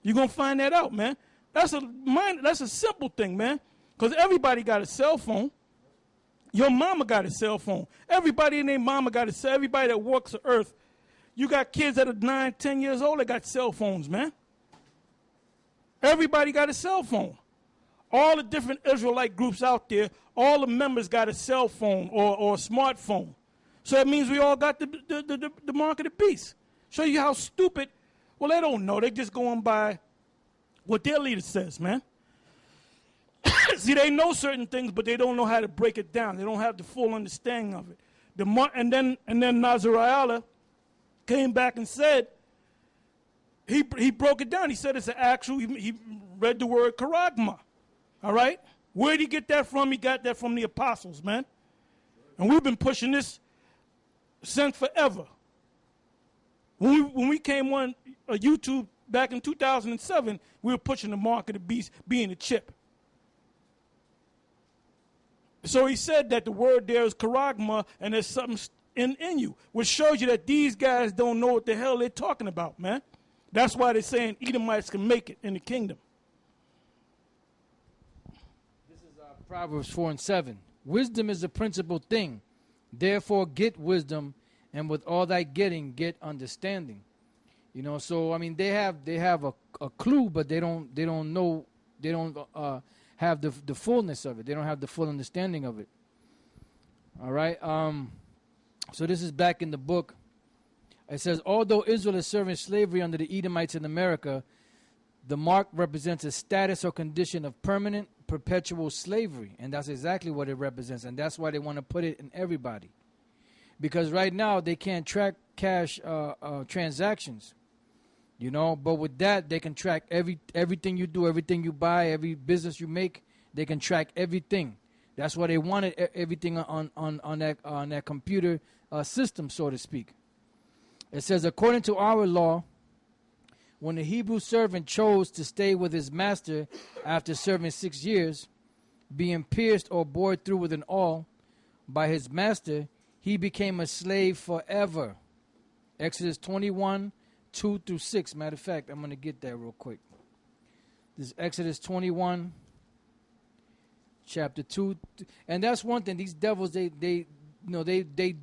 You're going to find that out, man. That's a simple thing, man. Because everybody got a cell phone. Your mama got a cell phone. Everybody in their mama got a cell phone. Everybody that walks the earth. You got kids that are 9, 10 years old that got cell phones, man. Everybody got a cell phone. All the different Israelite groups out there, all the members got a cell phone or a smartphone. So that means we all got the mark of the beast. Show you how stupid. Well, they don't know. They just going by what their leader says, man. See, they know certain things, but they don't know how to break it down. They don't have the full understanding of it. And then Nazariah came back and said, he broke it down. He said it's an actual, he read the word charagma. All right? Where did he get that from? He got that from the apostles, man. And we've been pushing this since forever. When we came on YouTube back in 2007, we were pushing the mark of the beast being a chip. So he said that the word there is charagma, and there's something in you, which shows you that these guys don't know what the hell they're talking about, man. That's why they're saying Edomites can make it in the kingdom. This is Proverbs 4:7. Wisdom is the principal thing. Therefore get wisdom, and with all thy getting, get understanding. You know, so I mean, they have a clue, but they don't know, they don't have the fullness of it. They don't have the full understanding of it. All right. So this is back in the book. It says, although Israel is serving slavery under the Edomites in America, the mark represents a status or condition of permanent, perpetual slavery. And that's exactly what it represents. And that's why they want to put it in everybody. Because right now they can't track cash transactions. You know, but with that, they can track everything you do, everything you buy, every business you make. They can track everything. That's why they wanted everything on that computer system, so to speak. It says, according to our law, when the Hebrew servant chose to stay with his master after serving 6 years, being pierced or bored through with an awl by his master, he became a slave forever. Exodus 21, 2 through 6. Matter of fact, I'm going to get that real quick. This is Exodus 21, chapter 2. And that's one thing. These devils, they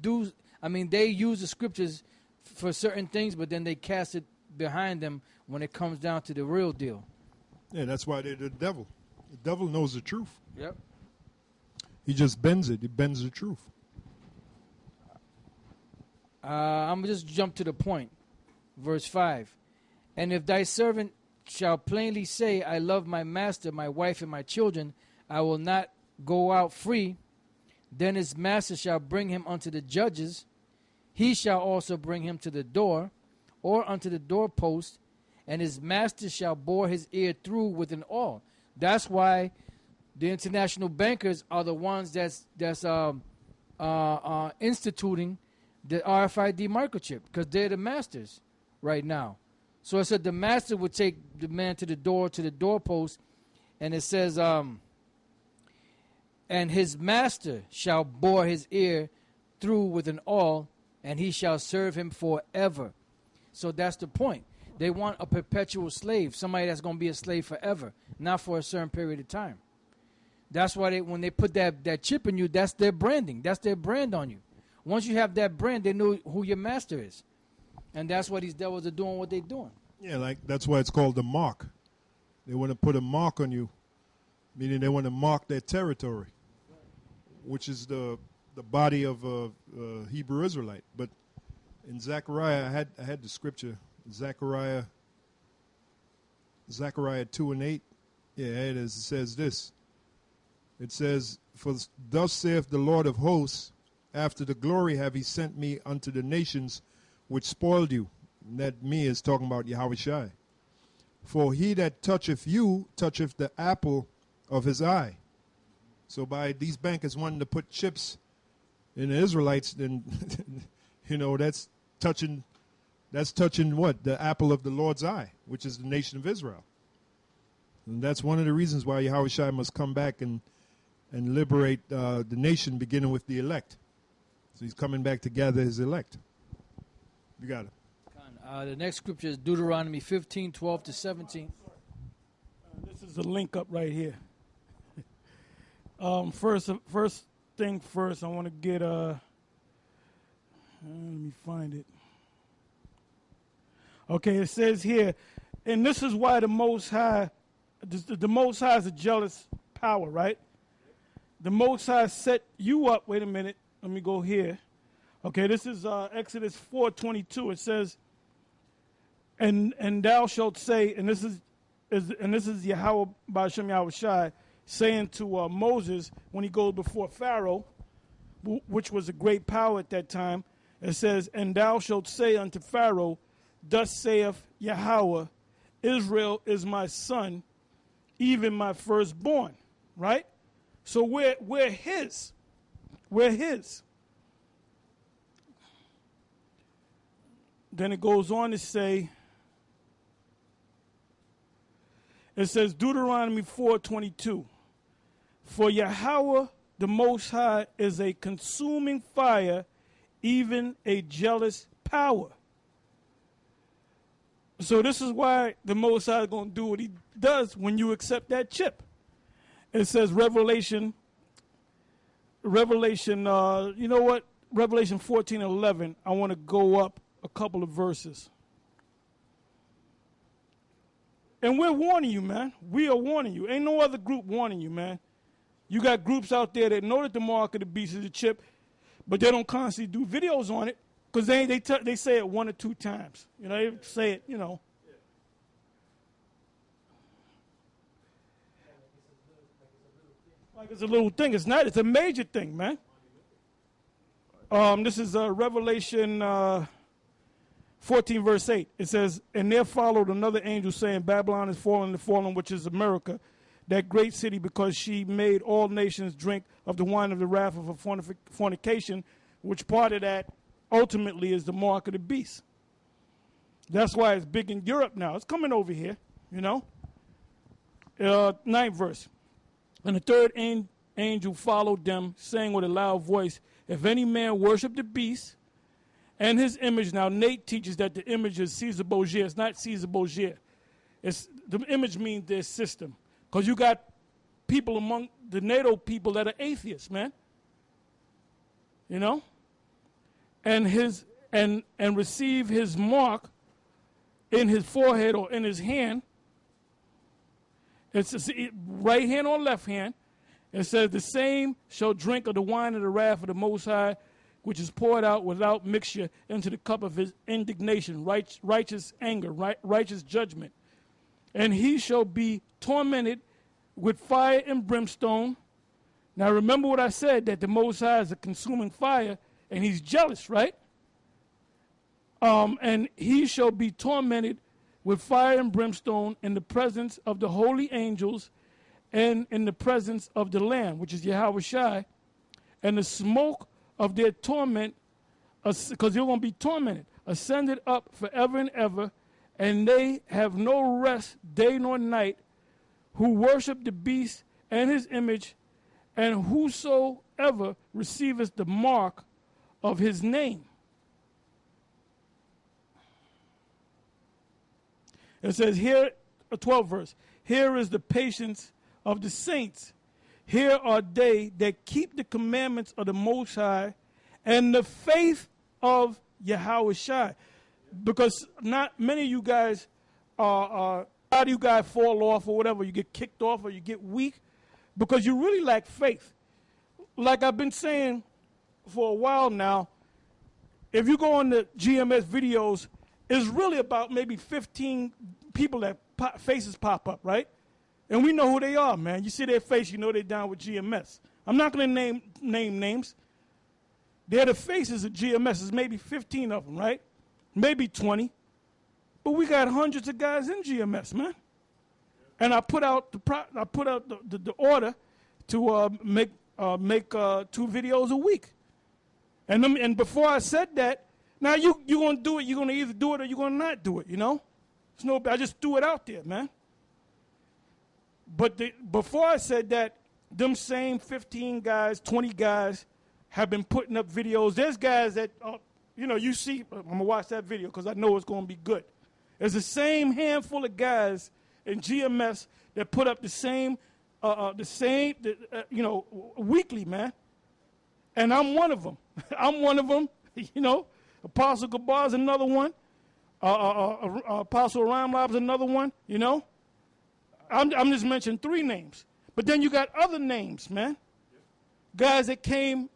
do, I mean, they use the scriptures for certain things, but then they cast it behind them when it comes down to the real deal. Yeah, that's why they're the devil. The devil knows the truth. Yep. He just bends it. He bends the truth. I'm going to just jump to the point. Verse 5. And if thy servant shall plainly say, I love my master, my wife, and my children, I will not go out free, then his master shall bring him unto the judges. He shall also bring him to the door, or unto the doorpost, and his master shall bore his ear through with an awl. That's why the international bankers are the ones that's instituting the RFID microchip, because they're the masters right now. So it said the master would take the man to the doorpost, and it says, and his master shall bore his ear through with an awl, and he shall serve him forever. So that's the point. They want a perpetual slave, somebody that's going to be a slave forever, not for a certain period of time. That's why when they put that chip in you, that's their branding. That's their brand on you. Once you have that brand, they know who your master is. And that's why these devils are doing what they're doing. Yeah, like that's why it's called the mark. They want to put a mark on you, meaning they want to mark their territory, which is the body of a Hebrew Israelite. But in Zechariah, I had the scripture, Zechariah 2:8. Yeah, it is. It says this. It says, for thus saith the Lord of hosts, after the glory have he sent me unto the nations which spoiled you. And that me is talking about Yahushai. For he that toucheth you toucheth the apple of his eye. So by these bankers wanting to put chips in the Israelites, then that's touching what? The apple of the Lord's eye, which is the nation of Israel. And that's one of the reasons why Yahushua must come back and liberate the nation, beginning with the elect. So he's coming back to gather his elect. You got it. The next scripture is Deuteronomy 15, 12 to 17. This is the link up right here. First thing first, I want to get let me find it. Okay, it says here, and this is why the Most High is a jealous power, right? The Most High set you up. Wait a minute, let me go here. Okay, this is Exodus 4:22. It says, and thou shalt say, and this is Yahweh Ba'ashem Yahushai saying to Moses when he goes before Pharaoh, which was a great power at that time. It says, and thou shalt say unto Pharaoh, thus saith Yahweh, Israel is my son, even my firstborn. Right? So we're his. We're his. Then it goes on to say, it says Deuteronomy 4:22, for Yahweh the Most High is a consuming fire, even a jealous power. So this is why the Most High is going to do what he does when you accept that chip. It says Revelation, you know what? Revelation 14:11, I want to go up a couple of verses. And we're warning you, man. We are warning you. Ain't no other group warning you, man. You got groups out there that know that the mark of the beast is a chip, but they don't constantly do videos on it because they say it one or two times. You know, they say it, you know. Like it's a little thing. It's not. It's a major thing, man. This is Revelation 14, verse 8. It says, and there followed another angel saying, Babylon is fallen, which is America, that great city, because she made all nations drink of the wine of the wrath of her fornication, which part of that ultimately is the mark of the beast. That's why it's big in Europe now. It's coming over here, you know. 9th verse. And the third angel followed them, saying with a loud voice, if any man worship the beast and his image. Now, Nate teaches that the image is Caesar Borgia. It's not Caesar Borgia. The image means their system. Because you got people among the NATO people that are atheists, man. You know? And receive his mark in his forehead or in his hand. It's right hand or left hand. It says, the same shall drink of the wine of the wrath of the Most High, which is poured out without mixture into the cup of his indignation, righteous anger, righteous judgment. And he shall be tormented with fire and brimstone. Now remember what I said, that the Most High is a consuming fire, and he's jealous, right? And he shall be tormented with fire and brimstone in the presence of the holy angels and in the presence of the Lamb, which is Yahweh Shai, and the smoke of their torment, because they're going to be tormented, ascended up forever and ever, and they have no rest day nor night, who worship the beast and his image, and whosoever receiveth the mark of his name. It says here, 12th verse, here is the patience of the saints. Here are they that keep the commandments of the Most High and the faith of Yahweh Shai. Because not many of you guys how do you guys fall off or whatever? You get kicked off or you get weak because you really lack faith. Like I've been saying for a while now, if you go on the GMS videos, it's really about maybe 15 people that faces pop up, right? And we know who they are, man. You see their face, you know they're down with GMS. I'm not going to name names. They're the faces of GMS. There's maybe 15 of them, right? Maybe 20. But we got hundreds of guys in GMS, man. And I put out the order to make 2 videos a week. And before I said that, now you're going to do it. You're going to either do it or you're going to not do it, you know? I just threw it out there, man. But before I said that, them same 15 guys, 20 guys have been putting up videos. There's guys that, you see, I'm going to watch that video because I know it's going to be good. It's the same handful of guys in GMS that put up the same, weekly, man. And I'm one of them. I'm one of them, Apostle Gabar's another one. Apostle Ramlab's another one, I'm just mentioning 3 names. But then you got other names, man. Guys that came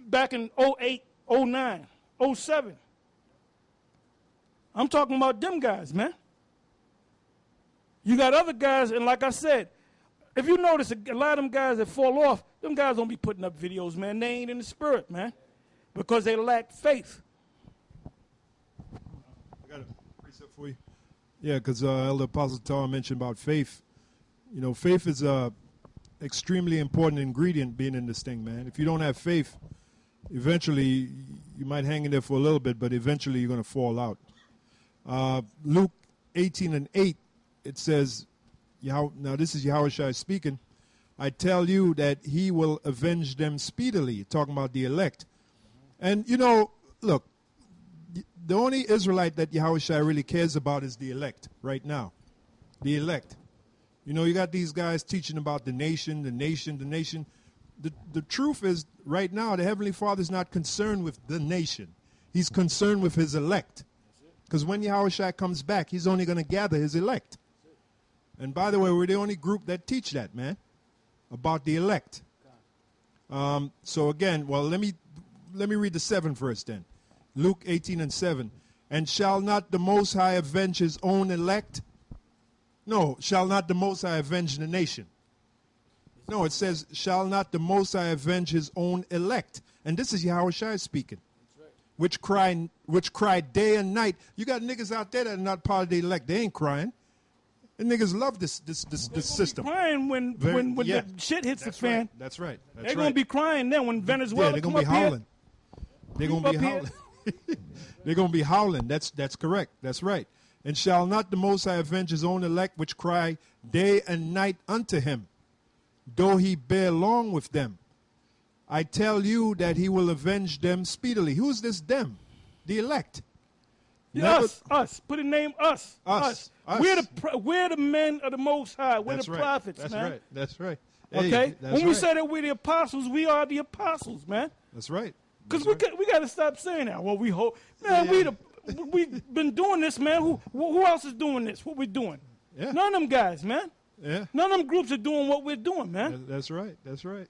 back in 08, 09, 07. I'm talking about them guys, man. You got other guys, and like I said, if you notice a lot of them guys that fall off, them guys don't be putting up videos, man. They ain't in the spirit, man, because they lack faith. I got a precept for you. Yeah, because Elder Apostle Tara mentioned about faith. Faith is a extremely important ingredient being in this thing, man. If you don't have faith, eventually you might hang in there for a little bit, but eventually you're going to fall out. Luke 18:8, it says, now this is Yahushua speaking, I tell you that he will avenge them speedily, talking about the elect. And, look, the only Israelite that Yahushua really cares about is the elect right now. The elect. You got these guys teaching about the nation. The truth is, right now, the Heavenly Father is not concerned with the nation. He's concerned with his elect. Because when Yahushua comes back, he's only going to gather his elect. And by the way, we're the only group that teach that, man, about the elect. So again, well, let me read the 7 verse then. Luke 18:7. And shall not the Most High avenge his own elect? No, shall not the Most High avenge the nation? No, it says, shall not the Most High avenge his own elect? And this is Yahushua speaking. Which cry day and night. You got niggas out there that are not part of the elect. They ain't crying. And niggas love this system. Crying when the shit hits the fan. Right. That's right. They're gonna be crying then when Venezuela come up here. They're gonna be howling. They're gonna be howling. That's correct. That's right. And shall not the Most High avenge his own elect, which cry day and night unto him, though he bear long with them? I tell you that he will avenge them speedily. Who's this them? The elect. Us. Put a name us. Us. We're the men of the Most High. We're the prophets, That's man. Right. That's right. Okay? Hey, when we say that we're the apostles, we are the apostles, man. That's right. Because we got to stop saying that. Well, we hope. Man, we've been doing this, man. Who else is doing this? What we doing? Yeah. None of them guys, man. Yeah. None of them groups are doing what we're doing, man. That's right. That's right.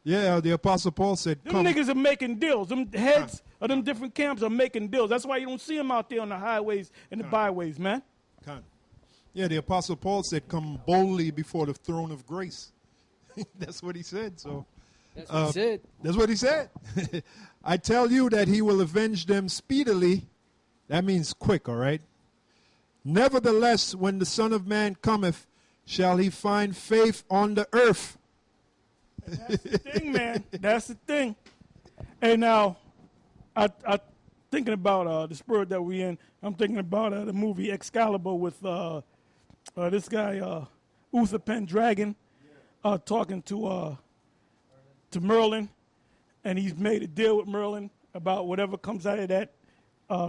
Yeah, the Apostle Paul said, them niggas are making deals. Them heads of them different camps are making deals. That's why you don't see them out there on the highways and the byways, man. Yeah, the Apostle Paul said, come boldly before the throne of grace. That's what he said. So that's what he said. That's what he said. I tell you that he will avenge them speedily. That means quick, all right? Nevertheless, when the Son of Man cometh, shall he find faith on the earth? That's the thing, man. That's the thing. And now, I thinking about the spirit that we in. I'm thinking about the movie Excalibur with this guy Uther Pendragon talking to Merlin, and he's made a deal with Merlin about whatever comes out of that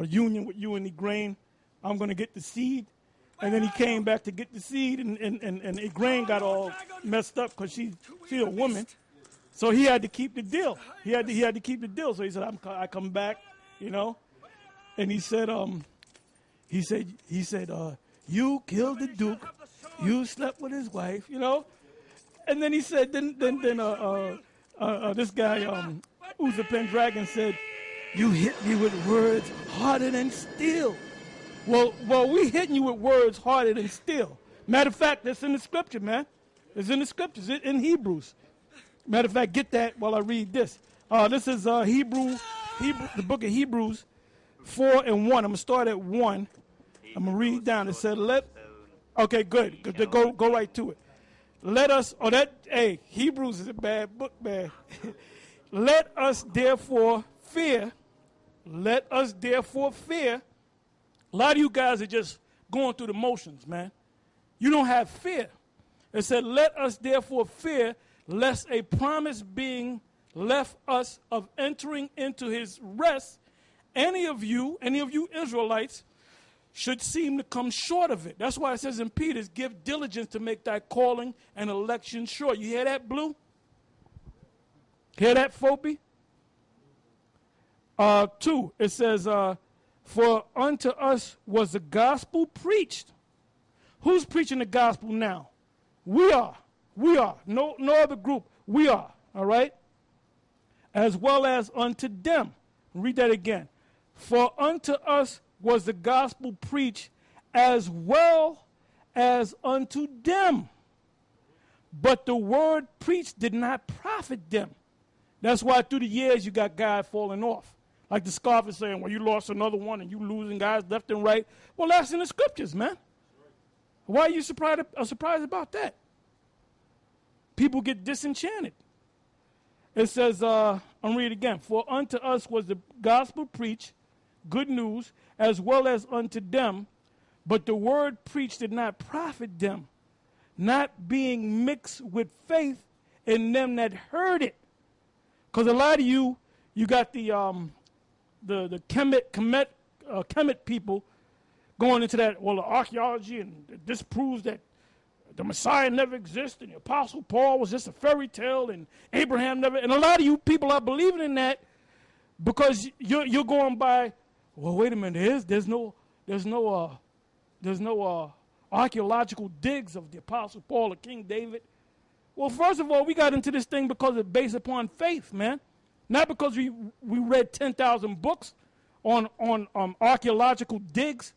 union with you and Igraine. I'm going to get the seed. And then he came back to get the seed, and Igraine got all messed up because she's a woman. So he had to keep the deal. He had to keep the deal. So he said, I come back, And he said, you killed the Duke. You slept with his wife, And then he said, this guy, Uther Pendragon said, you hit me with words harder than steel. Well, we hitting you with words harder than steel. Matter of fact, that's in the scripture, man. It's in the scriptures, in Hebrews. Matter of fact, get that while I read this. This is the book of Hebrews 4:1. I'm going to start at 1. I'm going to read down. It said, okay, good. Go right to it. Hebrews is a bad book, man. Let us therefore fear. A lot of you guys are just going through the motions, man. You don't have fear. It said, let us therefore fear, lest a promise being left us of entering into his rest, any of you Israelites, should seem to come short of it. That's why it says in Peter's, give diligence to make thy calling and election sure. You hear that, Blue? Hear that, Phoebe? 2, it says, for unto us was the gospel preached. Who's preaching the gospel now? We are. We are. No other group. We are. All right? As well as unto them. Read that again. For unto us was the gospel preached as well as unto them. But the word preached did not profit them. That's why through the years you got guys falling off. Like the scoffers saying, well, you lost another one and you losing guys left and right. Well, that's in the scriptures, man. Why are you surprised about that? People get disenchanted. It says, I'll read it again. For unto us was the gospel preached, good news, as well as unto them. But the word preached did not profit them, not being mixed with faith in them that heard it. Because a lot of you got the Kemet people going into that, well, the archaeology, and this proves that the Messiah never existed, and the Apostle Paul was just a fairy tale, and Abraham never, and a lot of you people are believing in that because you're going by, well, wait a minute, there's no archaeological digs of the Apostle Paul or King David. Well, first of all, we got into this thing because it's based upon faith, man. Not because we read 10,000 books on archaeological digs.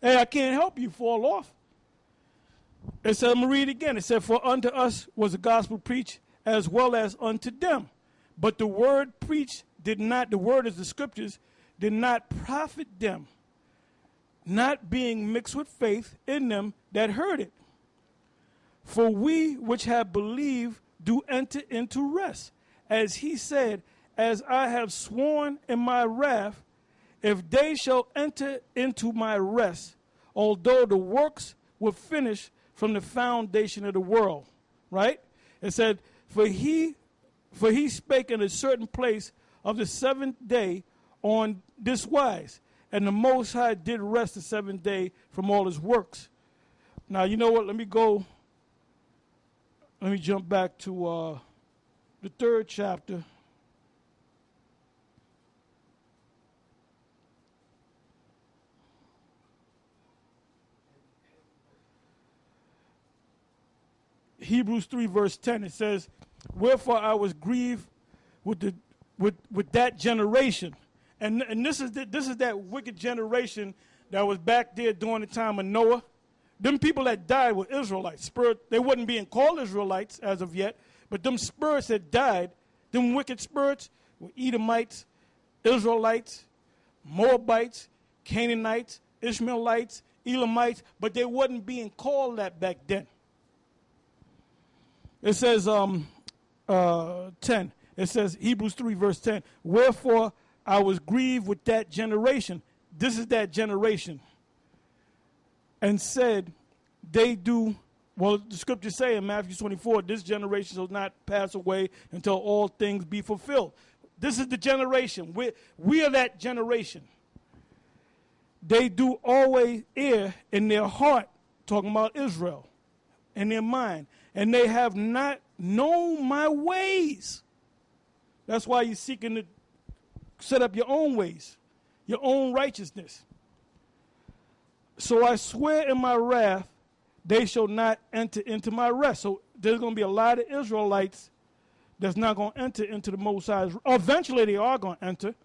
Hey, I can't help you fall off. It said, I'm going to read it again. It said, for unto us was the gospel preached as well as unto them. But the word preached did not, the word is the scriptures, did not profit them, not being mixed with faith in them that heard it. For we which have believed do enter into rest. As he said, as I have sworn in my wrath, if they shall enter into my rest, although the works were finished from the foundation of the world. Right? It said, for he spake in a certain place of the seventh day on this wise, and the Most High did rest the seventh day from all his works. Now, you know what? Let me jump back to the 3rd chapter. Hebrews 3 verse 10, it says, wherefore I was grieved with that generation. And this is that wicked generation that was back there during the time of Noah. Them people that died were Israelites. They wasn't being called Israelites as of yet, but them spirits that died, them wicked spirits were Edomites, Israelites, Moabites, Canaanites, Ishmaelites, Elamites, but they wasn't being called that back then. It says 10. It says Hebrews 3 verse 10. Wherefore I was grieved with that generation. This is that generation. And said, they do, well, the scriptures say in Matthew 24, this generation shall not pass away until all things be fulfilled. This is the generation. We are that generation. They do always err in their heart, talking about Israel, in their mind, and they have not known my ways. That's why you're seeking to set up your own ways, your own righteousness. So I swear in my wrath, they shall not enter into my rest. So there's going to be a lot of Israelites that's not going to enter into the Most High. Eventually they are going to enter,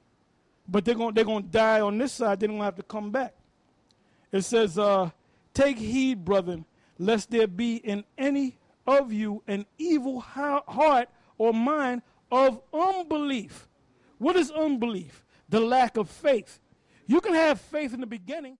but they're going to die on this side. They're going to have to come back. It says, take heed, brethren, lest there be in any of you an evil heart or mind of unbelief. What is unbelief? The lack of faith. You can have faith in the beginning.